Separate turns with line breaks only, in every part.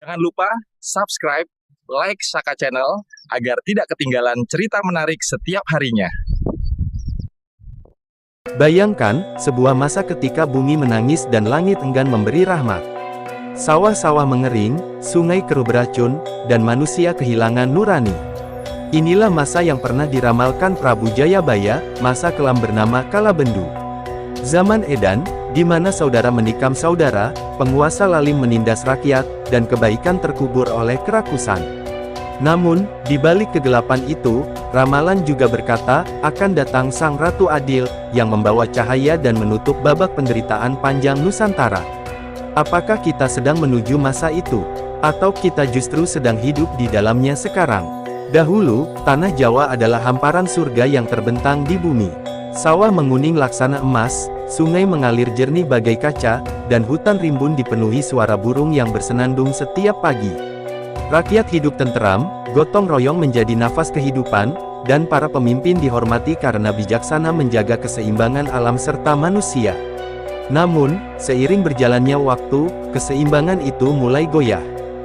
Jangan lupa subscribe, like Saka Channel agar tidak ketinggalan cerita menarik setiap harinya.
Bayangkan, sebuah masa ketika bumi menangis dan langit enggan memberi rahmat. Sawah-sawah mengering, sungai keruh beracun, dan manusia kehilangan nurani. Inilah masa yang pernah diramalkan Prabu Jayabaya, masa kelam bernama Kalabendu. Zaman Edan, di mana saudara menikam saudara, penguasa lalim menindas rakyat, dan kebaikan terkubur oleh kerakusan. Namun, di balik kegelapan itu, ramalan juga berkata, akan datang Sang Ratu Adil, yang membawa cahaya dan menutup babak penderitaan panjang Nusantara. Apakah kita sedang menuju masa itu? Atau kita justru sedang hidup di dalamnya sekarang? Dahulu, tanah Jawa adalah hamparan surga yang terbentang di bumi. Sawah menguning laksana emas, sungai mengalir jernih bagai kaca, dan hutan rimbun dipenuhi suara burung yang bersenandung setiap pagi. Rakyat hidup tenteram, gotong royong menjadi nafas kehidupan, dan para pemimpin dihormati karena bijaksana menjaga keseimbangan alam serta manusia. Namun, seiring berjalannya waktu, keseimbangan itu mulai goyah.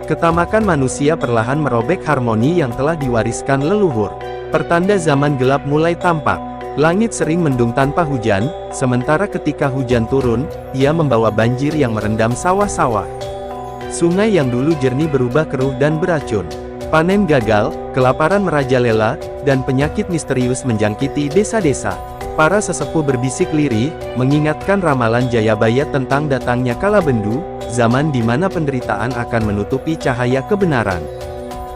Ketamakan manusia perlahan merobek harmoni yang telah diwariskan leluhur. Pertanda zaman gelap mulai tampak. Langit sering mendung tanpa hujan, sementara ketika hujan turun, ia membawa banjir yang merendam sawah-sawah. Sungai yang dulu jernih berubah keruh dan beracun. Panen gagal, kelaparan merajalela, dan penyakit misterius menjangkiti desa-desa. Para sesepuh berbisik lirih, mengingatkan ramalan Jayabaya tentang datangnya Kalabendu, zaman di mana penderitaan akan menutupi cahaya kebenaran.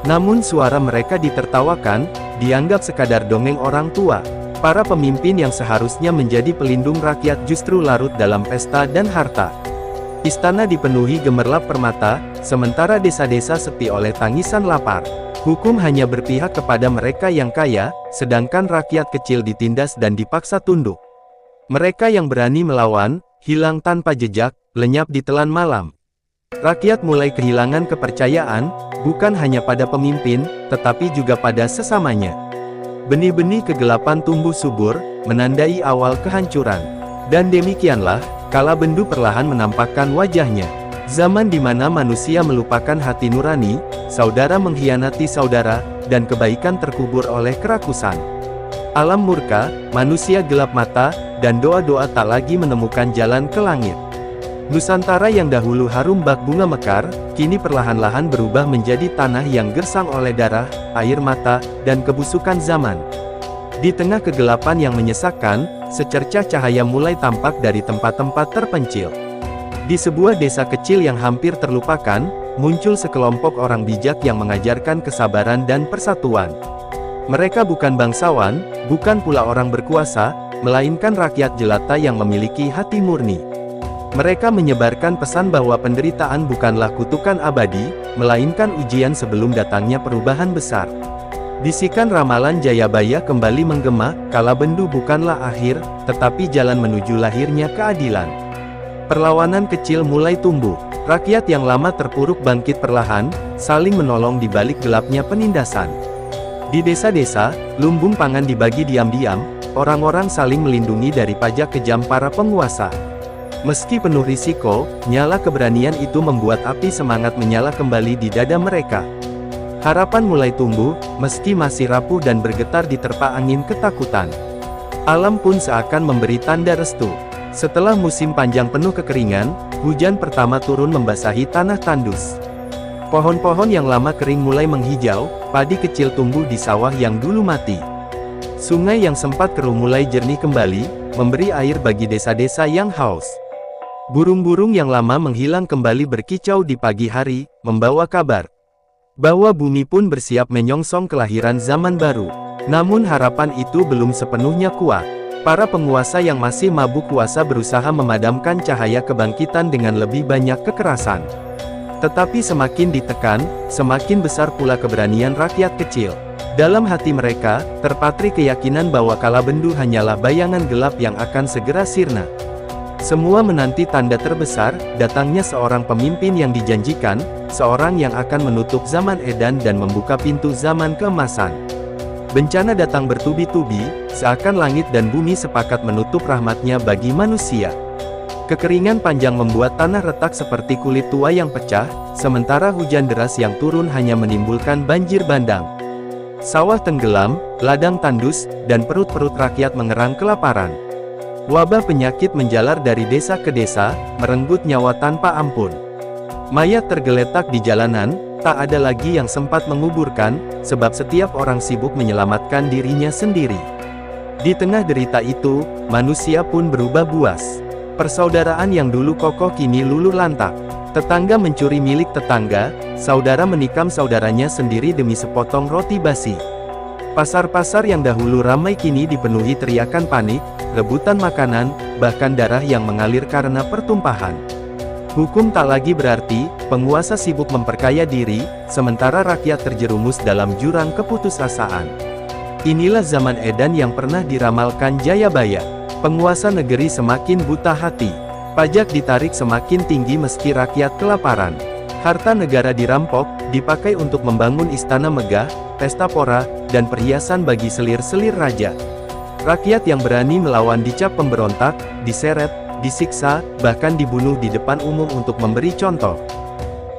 Namun suara mereka ditertawakan, dianggap sekadar dongeng orang tua. Para pemimpin yang seharusnya menjadi pelindung rakyat justru larut dalam pesta dan harta. Istana dipenuhi gemerlap permata, sementara desa-desa sepi oleh tangisan lapar. Hukum hanya berpihak kepada mereka yang kaya, sedangkan rakyat kecil ditindas dan dipaksa tunduk. Mereka yang berani melawan, hilang tanpa jejak, lenyap di telan malam. Rakyat mulai kehilangan kepercayaan, bukan hanya pada pemimpin, tetapi juga pada sesamanya. Benih-benih kegelapan tumbuh subur, menandai awal kehancuran. Dan demikianlah, Kalabendu perlahan menampakkan wajahnya. Zaman di mana manusia melupakan hati nurani, saudara mengkhianati saudara, dan kebaikan terkubur oleh kerakusan. Alam murka, manusia gelap mata, dan doa-doa tak lagi menemukan jalan ke langit. Nusantara yang dahulu harum bak bunga mekar, kini perlahan-lahan berubah menjadi tanah yang gersang oleh darah, air mata, dan kebusukan zaman. Di tengah kegelapan yang menyesakkan, secercah cahaya mulai tampak dari tempat-tempat terpencil. Di sebuah desa kecil yang hampir terlupakan, muncul sekelompok orang bijak yang mengajarkan kesabaran dan persatuan. Mereka bukan bangsawan, bukan pula orang berkuasa, melainkan rakyat jelata yang memiliki hati murni. Mereka menyebarkan pesan bahwa penderitaan bukanlah kutukan abadi, melainkan ujian sebelum datangnya perubahan besar. Bisikan ramalan Jayabaya kembali menggema, Kalabendu bukanlah akhir, tetapi jalan menuju lahirnya keadilan. Perlawanan kecil mulai tumbuh. Rakyat yang lama terpuruk bangkit perlahan, saling menolong di balik gelapnya penindasan. Di desa-desa, lumbung pangan dibagi diam-diam, orang-orang saling melindungi dari pajak kejam para penguasa. Meski penuh risiko, nyala keberanian itu membuat api semangat menyala kembali di dada mereka. Harapan mulai tumbuh, meski masih rapuh dan bergetar diterpa angin ketakutan. Alam pun seakan memberi tanda restu. Setelah musim panjang penuh kekeringan, hujan pertama turun membasahi tanah tandus. Pohon-pohon yang lama kering mulai menghijau, padi kecil tumbuh di sawah yang dulu mati. Sungai yang sempat keruh mulai jernih kembali, memberi air bagi desa-desa yang haus. Burung-burung yang lama menghilang kembali berkicau di pagi hari, membawa kabar bahwa bumi pun bersiap menyongsong kelahiran zaman baru. Namun harapan itu belum sepenuhnya kuat. Para penguasa yang masih mabuk kuasa berusaha memadamkan cahaya kebangkitan dengan lebih banyak kekerasan. Tetapi semakin ditekan, semakin besar pula keberanian rakyat kecil. Dalam hati mereka, terpatri keyakinan bahwa Kalabendu hanyalah bayangan gelap yang akan segera sirna. Semua menanti tanda terbesar, datangnya seorang pemimpin yang dijanjikan, seorang yang akan menutup zaman edan dan membuka pintu zaman keemasan. Bencana datang bertubi-tubi, seakan langit dan bumi sepakat menutup rahmatnya bagi manusia. Kekeringan panjang membuat tanah retak seperti kulit tua yang pecah, sementara hujan deras yang turun hanya menimbulkan banjir bandang. Sawah tenggelam, ladang tandus, dan perut-perut rakyat mengerang kelaparan. Wabah penyakit menjalar dari desa ke desa, merenggut nyawa tanpa ampun. Mayat tergeletak di jalanan, tak ada lagi yang sempat menguburkan, sebab setiap orang sibuk menyelamatkan dirinya sendiri. Di tengah derita itu, manusia pun berubah buas. Persaudaraan yang dulu kokoh kini luluh lantak. Tetangga mencuri milik tetangga, saudara menikam saudaranya sendiri demi sepotong roti basi. Pasar-pasar yang dahulu ramai kini dipenuhi teriakan panik, rebutan makanan, bahkan darah yang mengalir karena pertumpahan. Hukum tak lagi berarti, penguasa sibuk memperkaya diri, sementara rakyat terjerumus dalam jurang keputusasaan. Inilah zaman edan yang pernah diramalkan Jayabaya. Penguasa negeri semakin buta hati. Pajak ditarik semakin tinggi meski rakyat kelaparan. Harta negara dirampok, dipakai untuk membangun istana megah, pesta pora, dan perhiasan bagi selir-selir raja. Rakyat yang berani melawan dicap pemberontak, diseret, disiksa, bahkan dibunuh di depan umum untuk memberi contoh.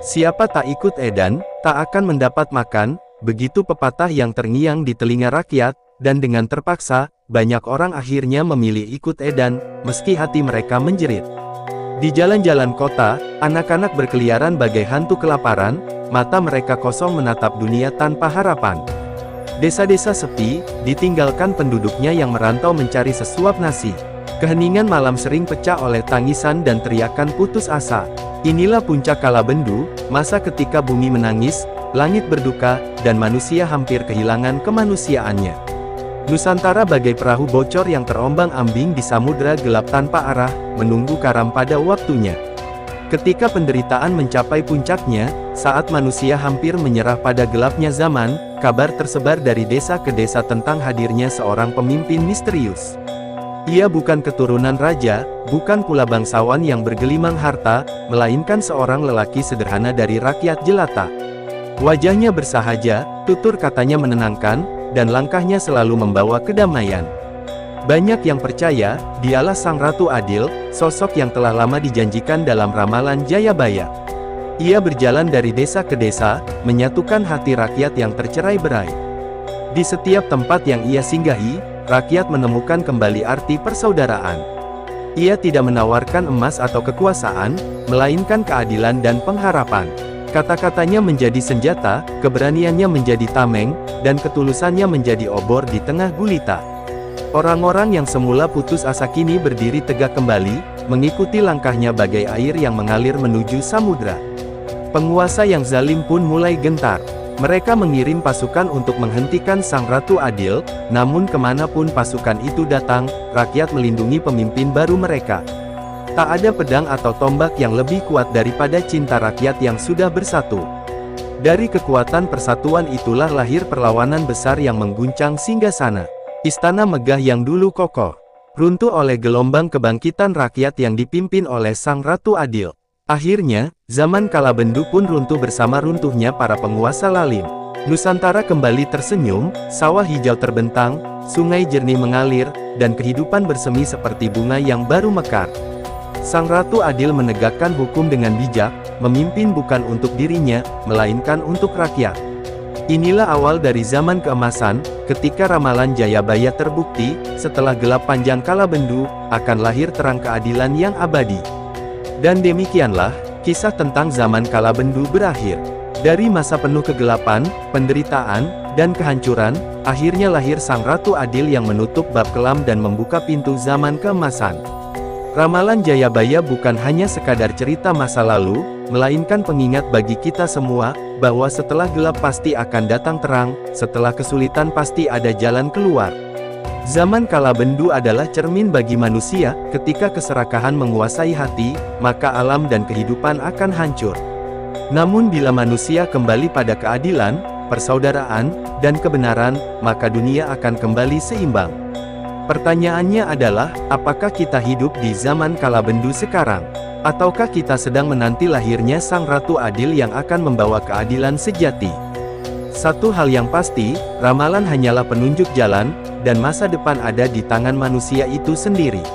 Siapa tak ikut edan, tak akan mendapat makan, begitu pepatah yang terngiang di telinga rakyat, dan dengan terpaksa, banyak orang akhirnya memilih ikut edan, meski hati mereka menjerit. Di jalan-jalan kota, anak-anak berkeliaran bagai hantu kelaparan, mata mereka kosong menatap dunia tanpa harapan. Desa-desa sepi, ditinggalkan penduduknya yang merantau mencari sesuap nasi. Keheningan malam sering pecah oleh tangisan dan teriakan putus asa. Inilah puncak Kalabendu, masa ketika bumi menangis, langit berduka, dan manusia hampir kehilangan kemanusiaannya. Nusantara bagai perahu bocor yang terombang-ambing di samudera gelap tanpa arah, menunggu karam pada waktunya. Ketika penderitaan mencapai puncaknya, saat manusia hampir menyerah pada gelapnya zaman, kabar tersebar dari desa ke desa tentang hadirnya seorang pemimpin misterius. Ia bukan keturunan raja, bukan pula bangsawan yang bergelimang harta, melainkan seorang lelaki sederhana dari rakyat jelata. Wajahnya bersahaja, tutur katanya menenangkan, dan langkahnya selalu membawa kedamaian. Banyak yang percaya, dialah Sang Ratu Adil, sosok yang telah lama dijanjikan dalam ramalan Jayabaya. Ia berjalan dari desa ke desa, menyatukan hati rakyat yang tercerai-berai. Di setiap tempat yang ia singgahi, rakyat menemukan kembali arti persaudaraan. Ia tidak menawarkan emas atau kekuasaan, melainkan keadilan dan pengharapan. Kata-katanya menjadi senjata, keberaniannya menjadi tameng, dan ketulusannya menjadi obor di tengah gulita. Orang-orang yang semula putus asa kini berdiri tegak kembali, mengikuti langkahnya bagai air yang mengalir menuju samudra. Penguasa yang zalim pun mulai gentar. Mereka mengirim pasukan untuk menghentikan Sang Ratu Adil, namun kemanapun pasukan itu datang, rakyat melindungi pemimpin baru mereka. Tak ada pedang atau tombak yang lebih kuat daripada cinta rakyat yang sudah bersatu. Dari kekuatan persatuan itulah lahir perlawanan besar yang mengguncang singgasana. Istana megah yang dulu kokoh, runtuh oleh gelombang kebangkitan rakyat yang dipimpin oleh Sang Ratu Adil. Akhirnya, zaman Kalabendu pun runtuh bersama runtuhnya para penguasa lalim. Nusantara kembali tersenyum, sawah hijau terbentang, sungai jernih mengalir, dan kehidupan bersemi seperti bunga yang baru mekar. Sang Ratu Adil menegakkan hukum dengan bijak, memimpin bukan untuk dirinya, melainkan untuk rakyat. Inilah awal dari zaman keemasan, ketika ramalan Jayabaya terbukti, setelah gelap panjang Kalabendu, akan lahir terang keadilan yang abadi. Dan demikianlah, kisah tentang zaman Kalabendu berakhir. Dari masa penuh kegelapan, penderitaan, dan kehancuran, akhirnya lahir Sang Ratu Adil yang menutup bab kelam dan membuka pintu zaman keemasan. Ramalan Jayabaya bukan hanya sekadar cerita masa lalu, melainkan pengingat bagi kita semua, bahwa setelah gelap pasti akan datang terang, setelah kesulitan pasti ada jalan keluar. Zaman Kalabendu adalah cermin bagi manusia, ketika keserakahan menguasai hati, maka alam dan kehidupan akan hancur. Namun bila manusia kembali pada keadilan, persaudaraan, dan kebenaran, maka dunia akan kembali seimbang. Pertanyaannya adalah, apakah kita hidup di zaman Kalabendu sekarang? Ataukah kita sedang menanti lahirnya Sang Ratu Adil yang akan membawa keadilan sejati? Satu hal yang pasti, ramalan hanyalah penunjuk jalan, dan masa depan ada di tangan manusia itu sendiri.